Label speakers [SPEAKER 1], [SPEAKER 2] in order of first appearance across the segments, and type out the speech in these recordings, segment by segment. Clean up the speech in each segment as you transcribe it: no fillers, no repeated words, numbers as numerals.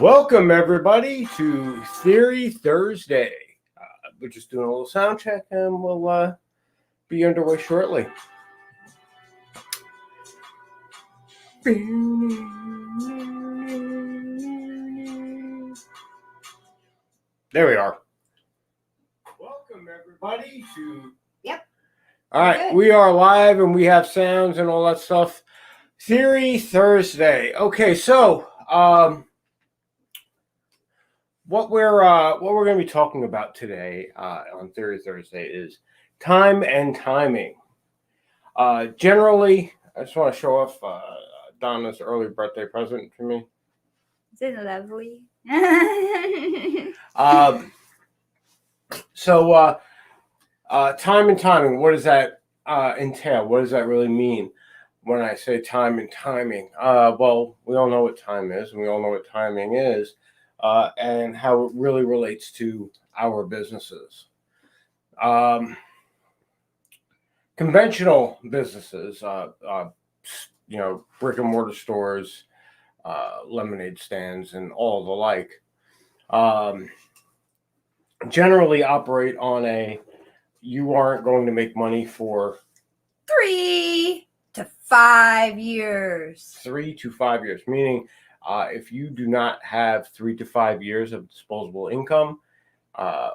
[SPEAKER 1] Welcome, everybody, to Theory Thursday. We're just doing a little sound check and we'll be underway shortly. There we are. Welcome, everybody, to.
[SPEAKER 2] Yep.
[SPEAKER 1] All right,
[SPEAKER 2] Good.
[SPEAKER 1] we are live and we have sounds and all that stuff. Theory Thursday. Okay, so what we're going to be talking about today on Theory Thursday is time and timing. Generally, I just want to show off Donna's early birthday present to me.
[SPEAKER 2] Is it lovely?
[SPEAKER 1] So time and timing, what does that entail? What does that really mean when I say time and timing? Well, we all know what time is, and we all know what timing is, and how it really relates to our businesses. Conventional businesses, brick and mortar stores, lemonade stands, and all the like, generally operate on you aren't going to make money for
[SPEAKER 2] 3 to 5 years.
[SPEAKER 1] 3 to 5 years, meaning if you do not have 3 to 5 years of disposable income,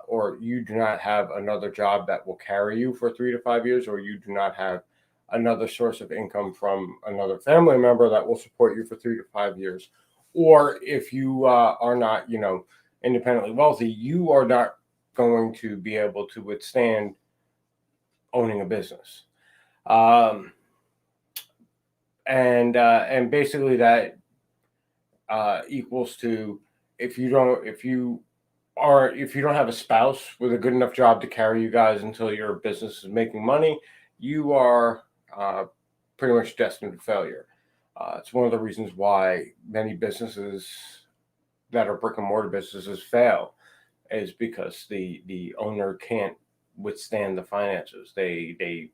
[SPEAKER 1] or you do not have another job that will carry you for 3 to 5 years, or you do not have another source of income from another family member that will support you for 3 to 5 years, or if you are not, independently wealthy, you are not going to be able to withstand owning a business. And basically that equals to if you don't have a spouse with a good enough job to carry you guys until your business is making money, you are pretty much destined to failure. It's one of the reasons why many businesses that are brick and mortar businesses fail, is because the owner can't withstand the finances. They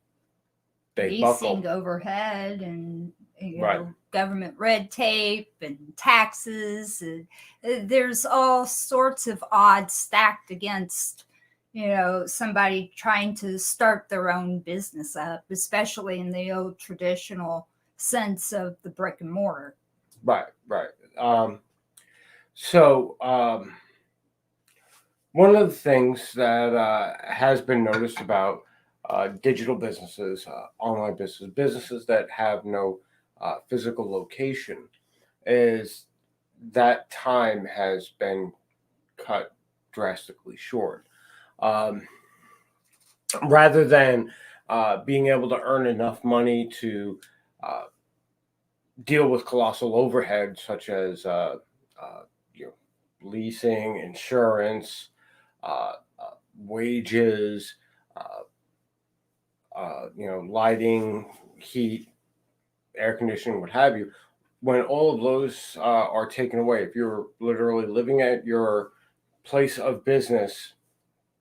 [SPEAKER 2] Leasing
[SPEAKER 1] buckle.
[SPEAKER 2] overhead and
[SPEAKER 1] Right.
[SPEAKER 2] government red tape and taxes. There's all sorts of odds stacked against somebody trying to start their own business up, especially in the old traditional sense of the brick and mortar.
[SPEAKER 1] Right. So one of the things that has been noticed about digital businesses, online businesses that have no physical location, is that time has been cut drastically short. Rather than being able to earn enough money to deal with colossal overhead such as leasing, insurance, wages, lighting, heat, air conditioning, what have you. When all of those are taken away, if you're literally living at your place of business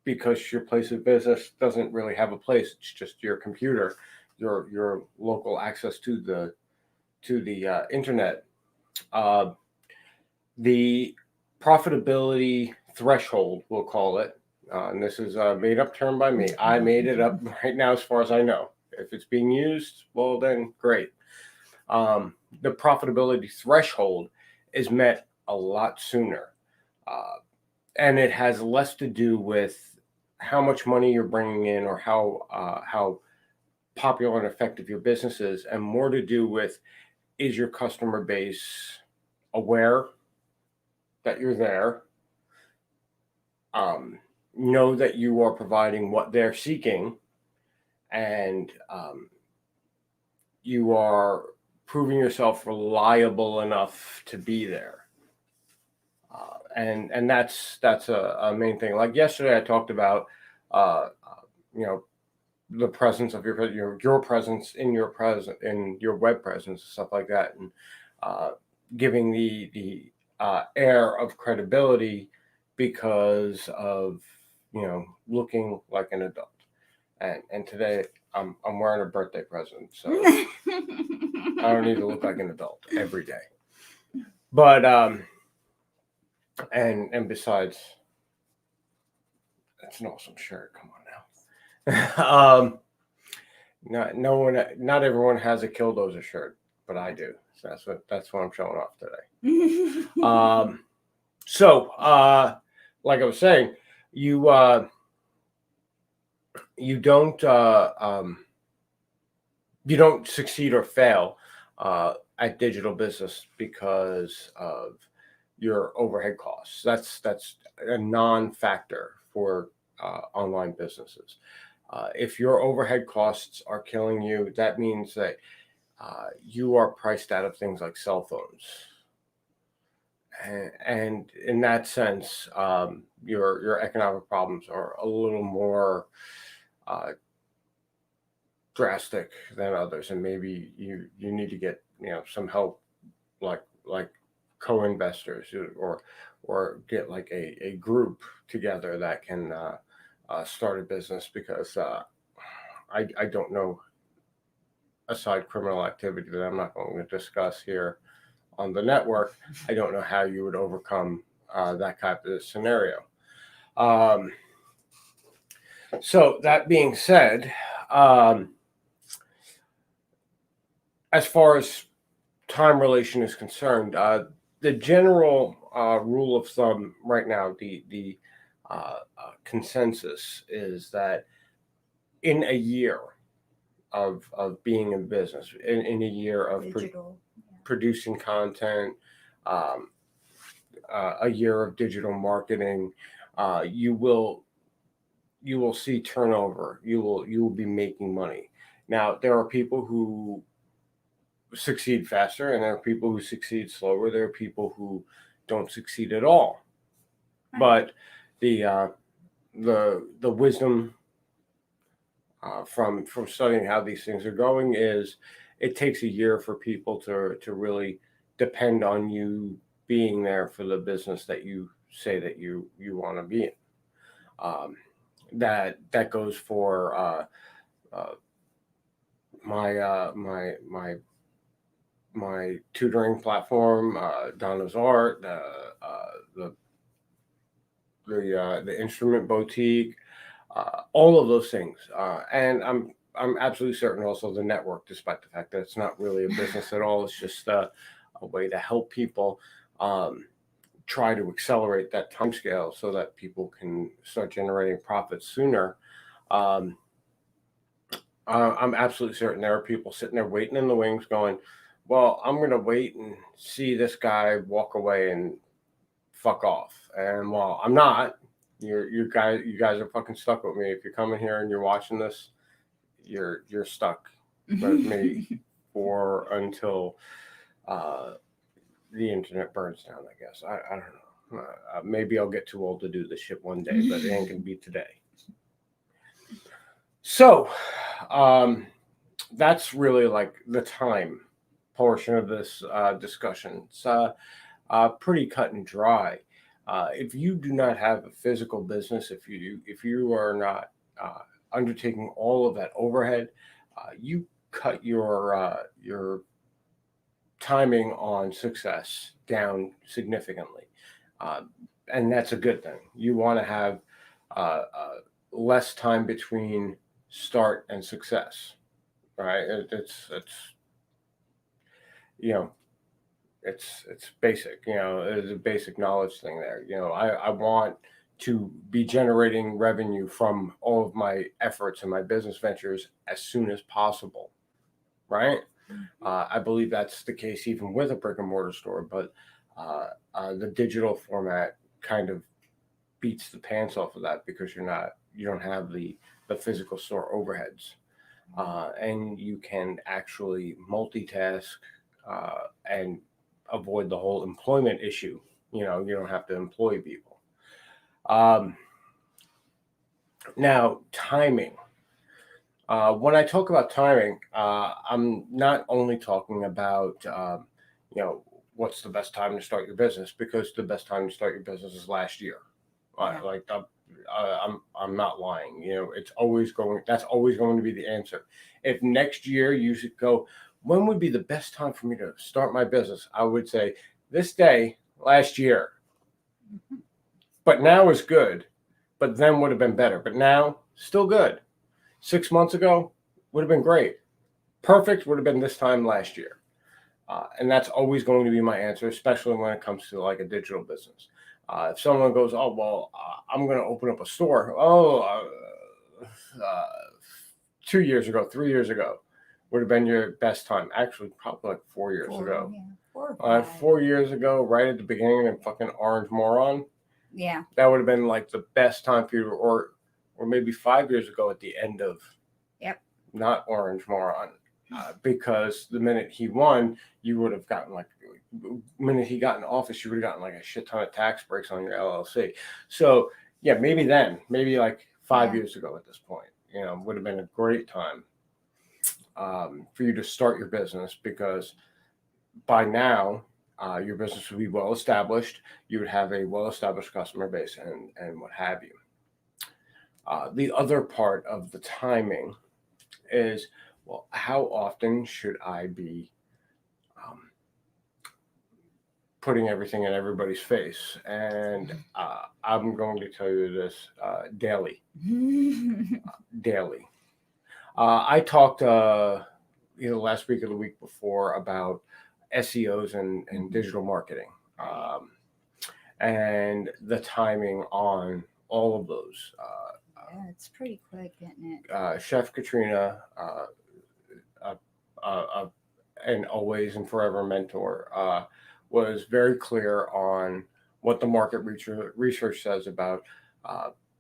[SPEAKER 1] because your place of business doesn't really have a place, it's just your computer, your local access to the internet, the profitability threshold, we'll call it, and this is a made-up term by me. I made it up right now as far as I know. If it's being used, well, then great. The profitability threshold is met a lot sooner, and it has less to do with how much money you're bringing in or how popular and effective your business is, and more to do with, is your customer base aware that you're there? Know that you are providing what they're seeking, and you are proving yourself reliable enough to be there. And that's a main thing. Like yesterday, I talked about the presence of your presence in your web presence, stuff like that, and giving the air of credibility because of looking like an adult. And today I'm wearing a birthday present, so I don't need to look like an adult every day. But And besides, that's an awesome shirt. Come on now. Not everyone has a Killdozer shirt, but I do. So that's what I'm showing off today. So like I was saying, you you don't you don't succeed or fail at digital business because of your overhead costs. That's a non-factor for online businesses. If your overhead costs are killing you, that means that you are priced out of things like cell phones. And in that sense, your economic problems are a little more uh, drastic than others, and maybe you need to get some help, like co-investors, or get like a group together that can start a business, because I don't know, aside criminal activity that I'm not going to discuss here on the network, I don't know how you would overcome that type of scenario. So that being said, as far as time relation is concerned, the general rule of thumb right now, the consensus is that in a year of being in business, in a year of
[SPEAKER 2] Digital.
[SPEAKER 1] producing content, a year of digital marketing, you will see turnover. You will be making money. Now, there are people who succeed faster, and there are people who succeed slower. There are people who don't succeed at all.
[SPEAKER 2] Right.
[SPEAKER 1] But the wisdom from studying how these things are going is, it takes a year for people to really depend on you being there for the business that you say that you want to be in. That goes for my tutoring platform, Donna's Art, the instrument boutique, all of those things, and I'm absolutely certain also the network, despite the fact that it's not really a business at all. It's just a way to help people try to accelerate that time scale so that people can start generating profits sooner. I'm absolutely certain there are people sitting there waiting in the wings going, well, I'm going to wait and see this guy walk away and fuck off. And while I'm not, you guys are fucking stuck with me. If you're coming here and you're watching this, you're stuck with me for until the internet burns down, I guess. I don't know. Maybe I'll get too old to do this shit one day, but it ain't gonna be today. So that's really like the time portion of this discussion. It's pretty cut and dry. If you do not have a physical business, if you are not undertaking all of that overhead, you cut your timing on success down significantly, and that's a good thing. You want to have less time between start and success, right? It's it's basic. It's a basic knowledge thing there. I want to be generating revenue from all of my efforts and my business ventures as soon as possible, right? I believe that's the case even with a brick and mortar store, but the digital format kind of beats the pants off of that, because you don't have the physical store overheads, and you can actually multitask and avoid the whole employment issue. You don't have to employ people. Now, timing. When I talk about timing, I'm not only talking about what's the best time to start your business, because the best time to start your business is last year.
[SPEAKER 2] Yeah.
[SPEAKER 1] I'm not lying. That's always going to be the answer. If next year you should go, when would be the best time for me to start my business? I would say this day last year.
[SPEAKER 2] Mhm.
[SPEAKER 1] But now is good, but then would have been better. But now, still good. 6 months ago, would have been great. Perfect would have been this time last year. And that's always going to be my answer, especially when it comes to like a digital business. If someone goes, "Oh well, I'm going to open up a store," uh, 2 years ago, 3 years ago, would have been your best time. Actually, probably like 4 years ago.
[SPEAKER 2] Yeah, 4 or 5.
[SPEAKER 1] 4 years ago, right at the beginning of fucking Orange Moron,
[SPEAKER 2] Yeah.
[SPEAKER 1] that would have been like the best time for you, or maybe 5 years ago at the end of
[SPEAKER 2] Yep.
[SPEAKER 1] not Orange Moron. Because the minute he won, you would have gotten like, the minute he got in office, you would have gotten like a shit ton of tax breaks on your LLC. So yeah, maybe then, maybe like 5 years ago at this point, would have been a great time for you to start your business, because by now your business would be well established. You would have a well established customer base and what have you. The other part of the timing is, well, how often should I be putting everything in everybody's face? And I'm going to tell you this daily. Daily. I talked last week or the week before about SEOs and digital marketing, and the timing on all of those.
[SPEAKER 2] Yeah, it's pretty quick, isn't it?
[SPEAKER 1] Chef Katrina, an always and forever mentor, was very clear on what the market research says about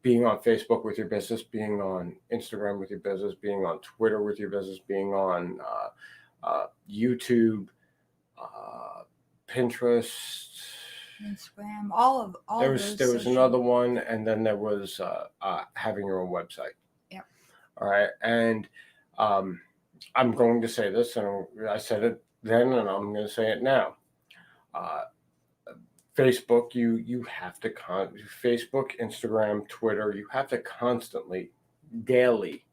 [SPEAKER 1] being on Facebook with your business, being on Instagram with your business, being on Twitter with your business, being on YouTube, Pinterest.
[SPEAKER 2] Instagram, all
[SPEAKER 1] There
[SPEAKER 2] those
[SPEAKER 1] was
[SPEAKER 2] social-
[SPEAKER 1] another one, and then there was having your own website.
[SPEAKER 2] Yep.
[SPEAKER 1] All right, and I'm going to say this, and I said it then, and I'm going to say it now. Facebook, you have to Facebook, Instagram, Twitter, you have to constantly, daily,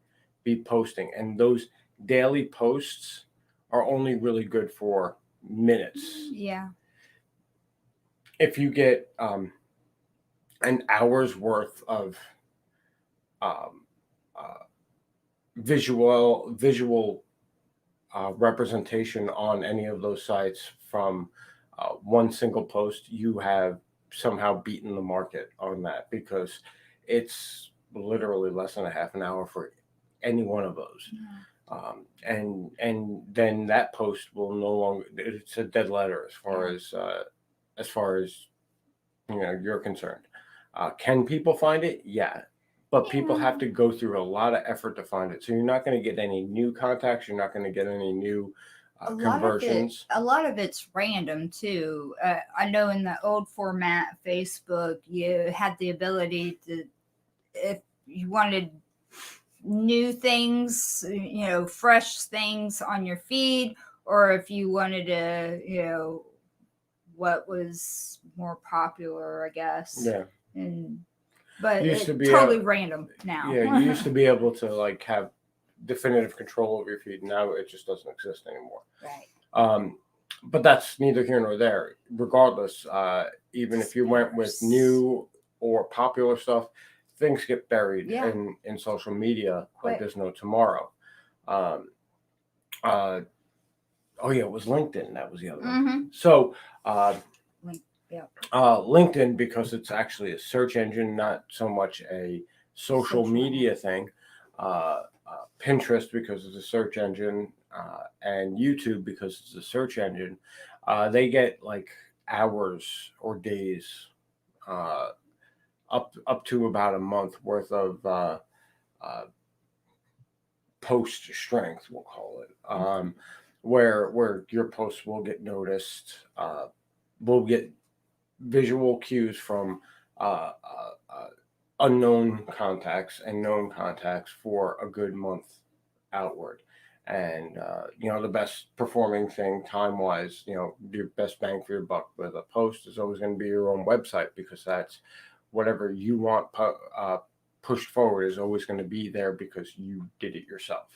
[SPEAKER 1] be posting, and those daily posts are only really good for minutes.
[SPEAKER 2] Yeah.
[SPEAKER 1] If you get an hour's worth of visual representation on any of those sites from one single post, you have somehow beaten the market on that, because it's literally less than a half an hour for any one of those.
[SPEAKER 2] Yeah.
[SPEAKER 1] And then that post will no longer, it's a dead letter as far as you're concerned. Can people find it? Yeah. But people have to go through a lot of effort to find it. So you're not going to get any new contacts. You're not going to get any new conversions.
[SPEAKER 2] A lot of it's random too. I know in the old format Facebook, you had the ability to, if you wanted new things, fresh things on your feed, or if you wanted to, what was more popular, I guess.
[SPEAKER 1] Yeah.
[SPEAKER 2] But
[SPEAKER 1] used
[SPEAKER 2] it's
[SPEAKER 1] to be
[SPEAKER 2] totally random now.
[SPEAKER 1] Yeah, you used to be able to like have definitive control over your feed. Now it just doesn't exist anymore.
[SPEAKER 2] Right.
[SPEAKER 1] But that's neither here nor there. Regardless, even if you went with new or popular stuff, things get buried in social media like there's no tomorrow. Oh yeah, it was LinkedIn. That was the other one. So LinkedIn, because it's actually a search engine, not so much a social media thing. Pinterest, because it's a search engine, and YouTube, because it's a search engine. They get like hours or days, up to about a month worth of post strength, we'll call it, where your posts will get noticed, will get visual cues from unknown contacts and known contacts for a good month outward. And the best performing thing time wise, your best bang for your buck with a post is always going to be your own website, because that's whatever you want pushed forward is always going to be there because you did it yourself.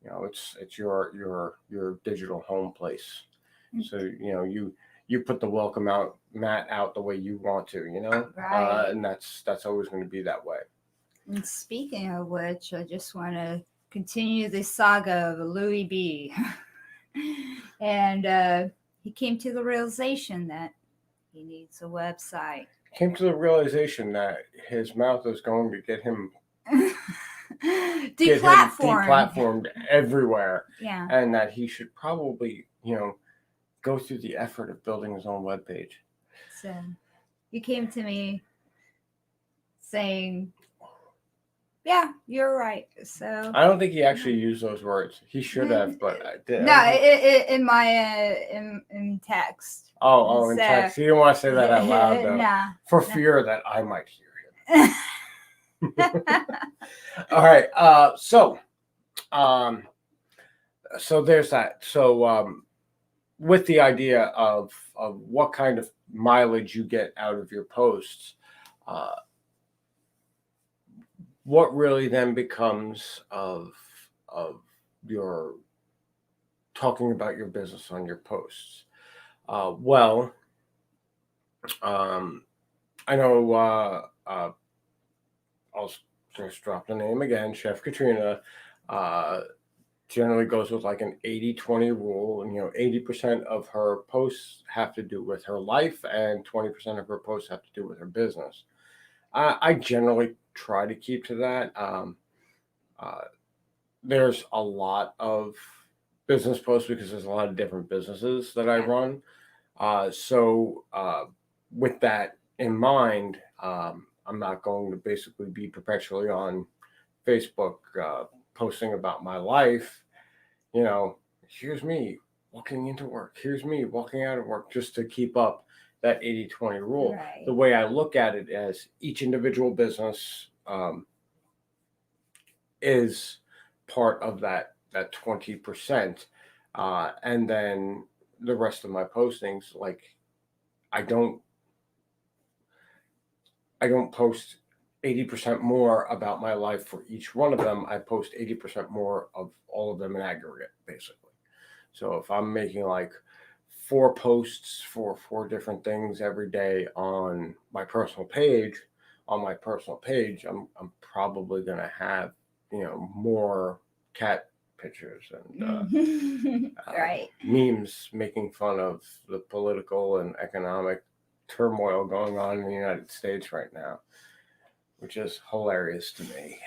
[SPEAKER 1] It's your digital home place. So you put the welcome out mat out the way you want to,
[SPEAKER 2] Right.
[SPEAKER 1] and that's always going to be that way.
[SPEAKER 2] And speaking of which, I just want to continue the saga of Louis B. And he came to the realization that he needs a website.
[SPEAKER 1] Came to the realization that his mouth is going to get him deplatformed everywhere,
[SPEAKER 2] Yeah.
[SPEAKER 1] and that he should probably, go through the effort of building his own webpage.
[SPEAKER 2] So he came to me saying, "Yeah, you're right." So
[SPEAKER 1] I don't think he actually used those words. He should have, but I did.
[SPEAKER 2] No, in my in text.
[SPEAKER 1] Oh, in
[SPEAKER 2] So-
[SPEAKER 1] text. He didn't want to say that out loud, though,
[SPEAKER 2] Nah.
[SPEAKER 1] for fear that I might hear him. All right. So there's that. So with the idea of what kind of mileage you get out of your posts, what really then becomes of your talking about your business on your posts? I know I'll just drop the name again. Chef Katrina generally goes with like an 80-20 rule, and 80% of her posts have to do with her life and 20% of her posts have to do with her business. I generally try to keep to that. There's a lot of business posts because there's a lot of different businesses that I run. So with that in mind, I'm not going to basically be perpetually on Facebook posting about my life. Here's me walking into work. Here's me walking out of work, just to keep up that 80-20 rule.
[SPEAKER 2] Right.
[SPEAKER 1] The way I look at it as each individual business is part of that 20%. And then the rest of my postings, like I don't post 80% more about my life for each one of them. I post 80% more of all of them in aggregate, basically. So if I'm making like 4 posts for 4 different things every day on my personal page, I'm probably going to have, more cat pictures and
[SPEAKER 2] right.
[SPEAKER 1] memes making fun of the political and economic turmoil going on in the United States right now, which is hilarious to me.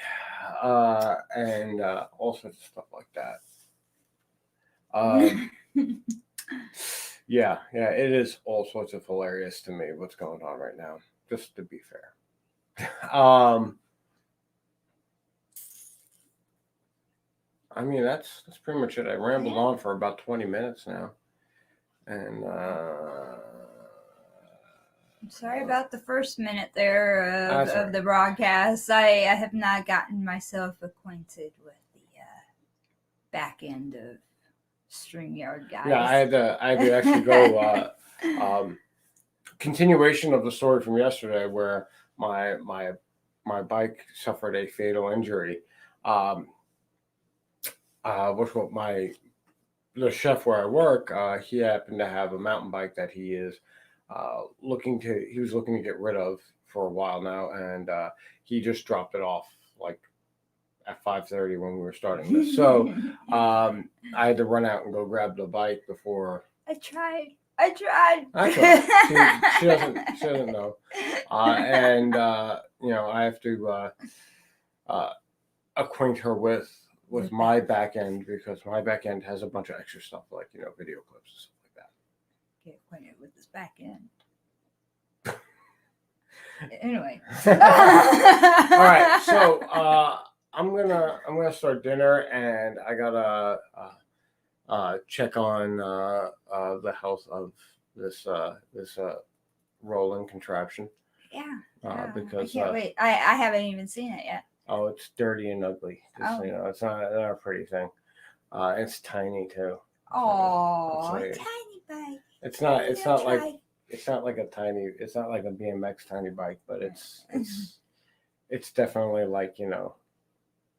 [SPEAKER 1] And all sorts of stuff like that. Yeah, it is all sorts of hilarious to me what's going on right now, just to be fair. I mean, that's pretty much it. I rambled on for about 20 minutes now. And
[SPEAKER 2] I'm sorry about the first minute there of the broadcast. I have not gotten myself acquainted with the back end of StreamYard, guys.
[SPEAKER 1] Yeah, I had to actually go continuation of the story from yesterday where my bike suffered a fatal injury. The chef where I work, he happened to have a mountain bike that he was looking to get rid of for a while now, and he just dropped it off like at 5:30 when we were starting this. So I had to run out and go grab the bike before.
[SPEAKER 2] I tried.
[SPEAKER 1] That's right. She doesn't know. And I have to acquaint her with my back end, because my back end has a bunch of extra stuff like video clips and stuff like that.
[SPEAKER 2] Get acquainted with this back end. Anyway.
[SPEAKER 1] All right, so I'm gonna start dinner, and I gotta check on the health of this rolling contraption.
[SPEAKER 2] Yeah.
[SPEAKER 1] Because
[SPEAKER 2] I can't wait. I haven't even seen it yet.
[SPEAKER 1] Oh, it's dirty and ugly. It's not a pretty thing. It's tiny too.
[SPEAKER 2] Oh, tiny bike.
[SPEAKER 1] It's not like a BMX tiny bike, but it's definitely like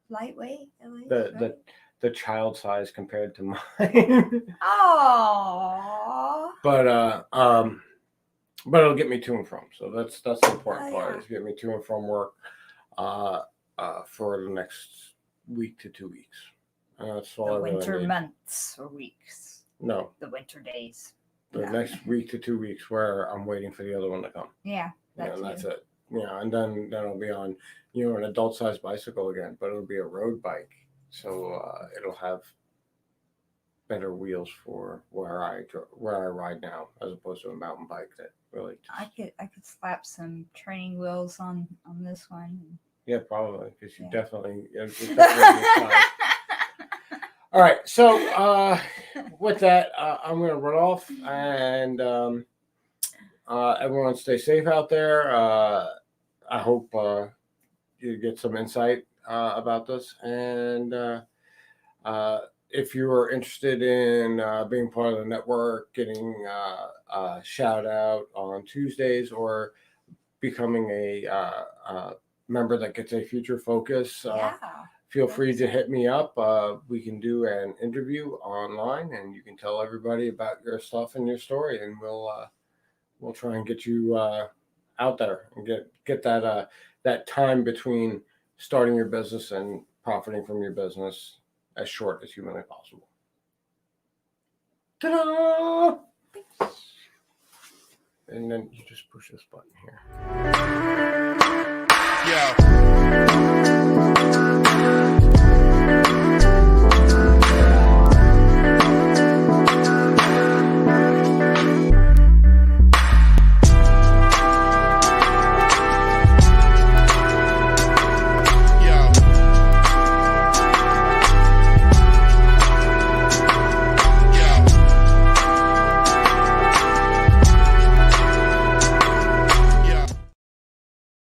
[SPEAKER 2] lightweight.
[SPEAKER 1] the the child size compared to mine.
[SPEAKER 2] Oh.
[SPEAKER 1] But it'll get me to and from. So that's the important
[SPEAKER 2] Oh,
[SPEAKER 1] part,
[SPEAKER 2] yeah.
[SPEAKER 1] is get me to and from work for the next week to 2 weeks. That's all
[SPEAKER 2] The
[SPEAKER 1] I really
[SPEAKER 2] winter
[SPEAKER 1] need.
[SPEAKER 2] months or weeks.
[SPEAKER 1] No,
[SPEAKER 2] The winter days.
[SPEAKER 1] the
[SPEAKER 2] No.
[SPEAKER 1] next week to 2 weeks where I'm waiting for the other one to come.
[SPEAKER 2] Yeah.
[SPEAKER 1] And that's it. And then I'll be on, an adult sized bicycle again, but it'll be a road bike. So it'll have better wheels for where I ride now, as opposed to a mountain bike that really.
[SPEAKER 2] I could slap some training wheels on this one.
[SPEAKER 1] Yeah, probably, because you
[SPEAKER 2] Yeah.
[SPEAKER 1] definitely. It's definitely your size. All right, so with that, I'm going to run off, and everyone stay safe out there. I hope you get some insight about this, and if you are interested in being part of the network, getting a shout out on Tuesdays, or becoming a member that gets a future focus,
[SPEAKER 2] Yeah.
[SPEAKER 1] feel free to hit me up. We can do an interview online, and you can tell everybody about your stuff and your story, and we'll try and get you out there and get that time between starting your business and profiting from your business as short as humanly possible. Ta-da! And then you just push this button here.
[SPEAKER 3] Yeah.